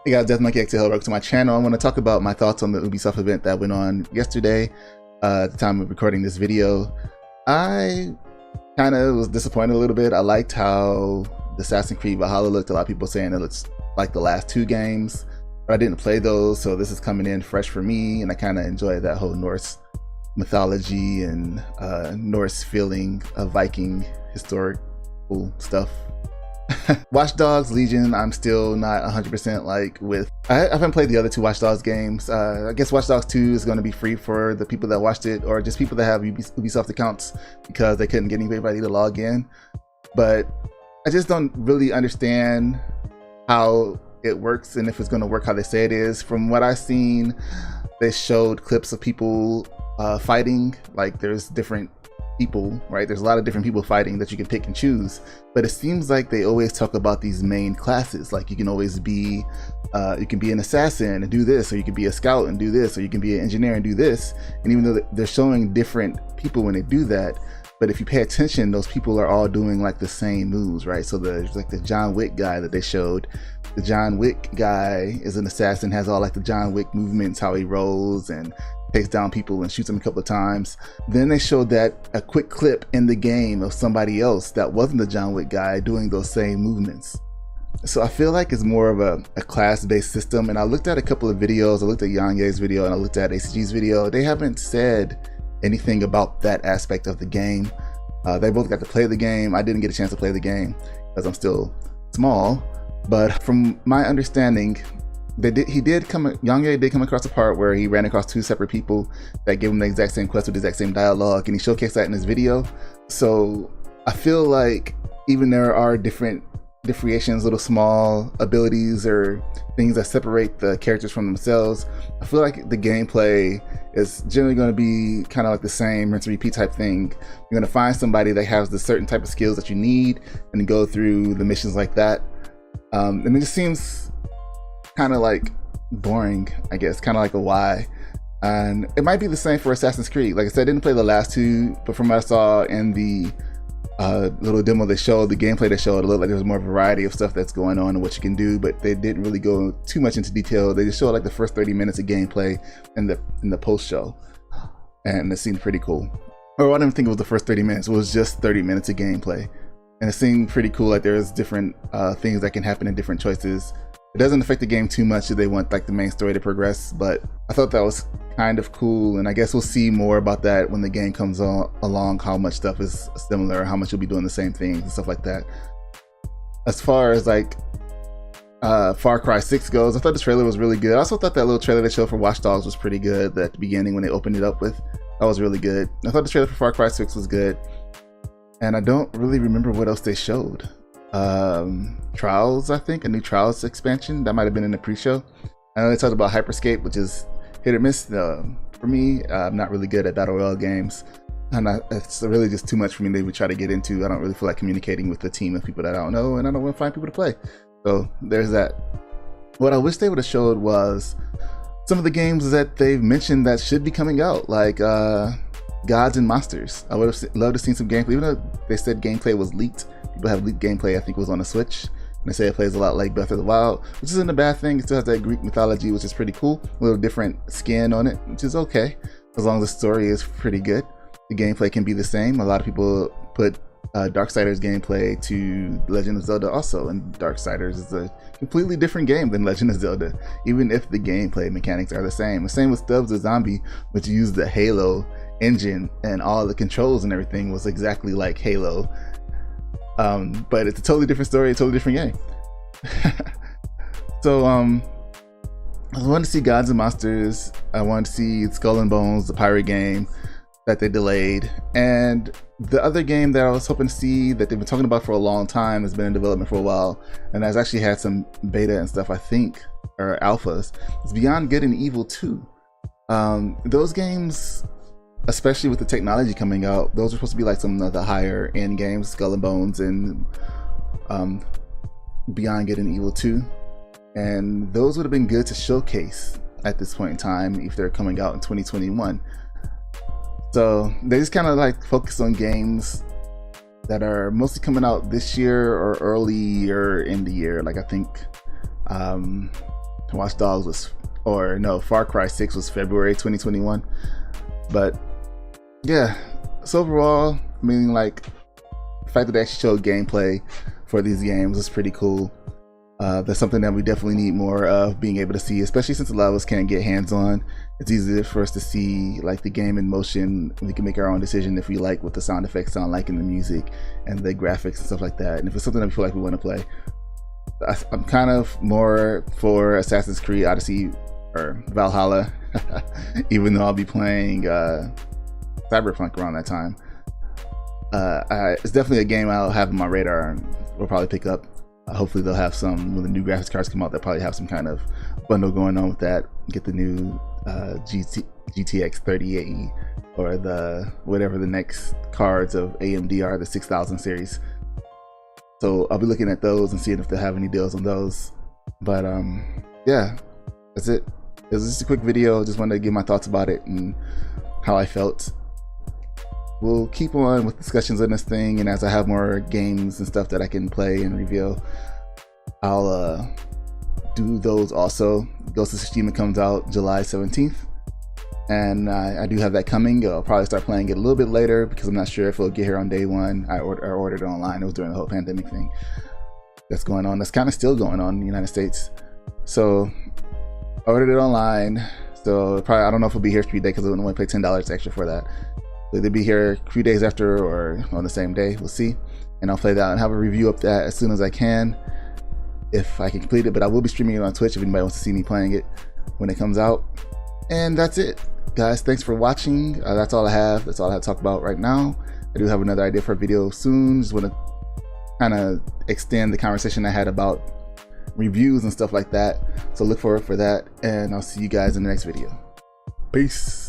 Hey guys, DeathMonkeyXL, welcome to my channel. I want to talk about my thoughts on the Ubisoft event that went on yesterday at the time of recording this video. I kind of was disappointed a little bit. I liked how the Assassin's Creed Valhalla looked. A lot of people saying it looks like the last two games, but I didn't play those, so this is coming in fresh for me, and I kind of enjoyed that whole Norse mythology and Norse feeling of Viking historical stuff. Watch Dogs Legion, I'm still not 100% like with. I haven't played the other two Watch Dogs games. I guess Watch Dogs 2 is going to be free for the people that watched it, or just people that have Ubisoft accounts because they couldn't get anybody to log in. But I just don't really understand how it works and if it's going to work how they say it is. From what I've seen, they showed clips of people fighting. Like there's different people, right? There's a lot of different people fighting that you can pick and choose, but it seems like they always talk about these main classes. Like you can always be you can be an assassin and do this, or you can be a scout and do this, or you can be an engineer and do this. And even though they're showing different people when they do that, but if you pay attention, those people are all doing like the same moves, right? So there's like the John Wick guy that they showed. The John Wick guy is an assassin, has all like the John Wick movements, how he rolls and takes down people and shoots them a couple of times. Then they showed that a quick clip in the game of somebody else that wasn't the John Wick guy doing those same movements. So I feel like it's more of a class-based system. And I looked at a couple of videos. I looked at Yongyea's video and I looked at ACG's video. They haven't said anything about that aspect of the game. They both got to play the game. I didn't get a chance to play the game because I'm still small. But from my understanding, Yongyea did come across a part where he ran across two separate people that gave him the exact same quest with the exact same dialogue, and he showcased that in his video. So I feel like even there are different differentiations, little small abilities or things that separate the characters from themselves, I feel like the gameplay is generally going to be kind of like the same rinse and repeat type thing. You're going to find somebody that has the certain type of skills that you need and go through the missions like that. And it just seems kind of like boring, I guess, kind of like a why. And it might be the same for Assassin's Creed. Like I said, I didn't play the last two, but from what I saw in the little demo they showed, the gameplay they showed, it looked like there was more variety of stuff that's going on and what you can do, but they didn't really go too much into detail. They just showed like the first 30 minutes of gameplay in the post show, and it seemed pretty cool. Or I didn't think it was the first 30 minutes, it was just 30 minutes of gameplay, and it seemed pretty cool. Like there's different things that can happen in different choices. It doesn't affect the game too much if they want like the main story to progress, but I thought that was kind of cool, and I guess we'll see more about that when the game comes along, how much stuff is similar, how much you'll be doing the same things and stuff like that. As far as like Far Cry 6 goes, I thought the trailer was really good. I also thought that little trailer they showed for Watch Dogs was pretty good at the beginning when they opened it up with. That was really good. I thought the trailer for Far Cry 6 was good, and I don't really remember what else they showed. Trials, I think, a new Trials expansion that might have been in the pre-show. I know they talked about Hyperscape, which is hit or miss for me. I'm not really good at battle royale games, and it's really just too much for me to even try to get into. I don't really feel like communicating with a team of people that I don't know, and I don't want to find people to play. So there's that. What I wish they would have showed was some of the games that they've mentioned that should be coming out, like Gods and Monsters. I would have loved to see some gameplay, even though they said gameplay was leaked. People have leaked gameplay, I think it was on the Switch, and they say it plays a lot like Breath of the Wild, which isn't a bad thing. It still has that Greek mythology, which is pretty cool. A little different skin on it, which is okay, as long as the story is pretty good. The gameplay can be the same. A lot of people put Darksiders gameplay to Legend of Zelda also, and Darksiders is a completely different game than Legend of Zelda, even if the gameplay mechanics are the same. The same with Stubbs the Zombie, which used the Halo engine, and all the controls and everything was exactly like Halo. But it's a totally different story, a totally different game. So I wanted to see Gods and Monsters. I wanted to see Skull and Bones, the pirate game that they delayed, and the other game that I was hoping to see that they've been talking about for a long time, has been in development for a while, and has actually had some beta and stuff, I think, or alphas. It's Beyond Good and Evil 2. Those games, especially with the technology coming out, those are supposed to be like some of the higher end games, Skull and Bones and Beyond Good and Evil 2. And those would have been good to showcase at this point in time if they're coming out in 2021. So they just kind of like focus on games that are mostly coming out this year or earlier in the year. Like I think Watch Dogs was, or no, Far Cry 6 was February 2021. But yeah, so overall, I mean, like, the fact that they actually showed gameplay for these games is pretty cool. That's something that we definitely need more of, being able to see, especially since a lot of us can't get hands-on. It's easier for us to see like the game in motion. We can make our own decision if we like what the sound effects sound like in the music and the graphics and stuff like that. And if it's something that we feel like we want to play, I'm kind of more for Assassin's Creed Odyssey or Valhalla, even though I'll be playing Cyberpunk around that time. It's definitely a game I'll have on my radar and we'll probably pick up. Hopefully they'll have some, when the new graphics cards come out, they'll probably have some kind of bundle going on with that. Get the new GTX 3080 or the whatever the next cards of AMD are, the 6000 series. So I'll be looking at those and seeing if they have any deals on those. But yeah, that's it. It was just a quick video. Just wanted to give my thoughts about it and how I felt. We'll keep on with discussions on this thing, and as I have more games and stuff that I can play and reveal, I'll do those also. Ghost of Tsushima comes out July 17th, and I do have that coming. I'll probably start playing it a little bit later because I'm not sure if it'll get here on day one. I ordered it online. It was during the whole pandemic thing that's going on. That's kind of still going on in the United States. So I ordered it online. So probably, I don't know if it'll be here for a few days because I'm only pay $10 extra for that. They'll be here a few days after or on the same day, we'll see. And I'll play that and have a review of that as soon as I can, if I can complete it. But I will be streaming it on Twitch if anybody wants to see me playing it when it comes out. And that's it, guys. Thanks for watching. That's all I have. That's all I have to talk about right now. I do have another idea for a video soon. Just want to kind of extend the conversation I had about reviews and stuff like that. So look forward for that, and I'll see you guys in the next video. Peace.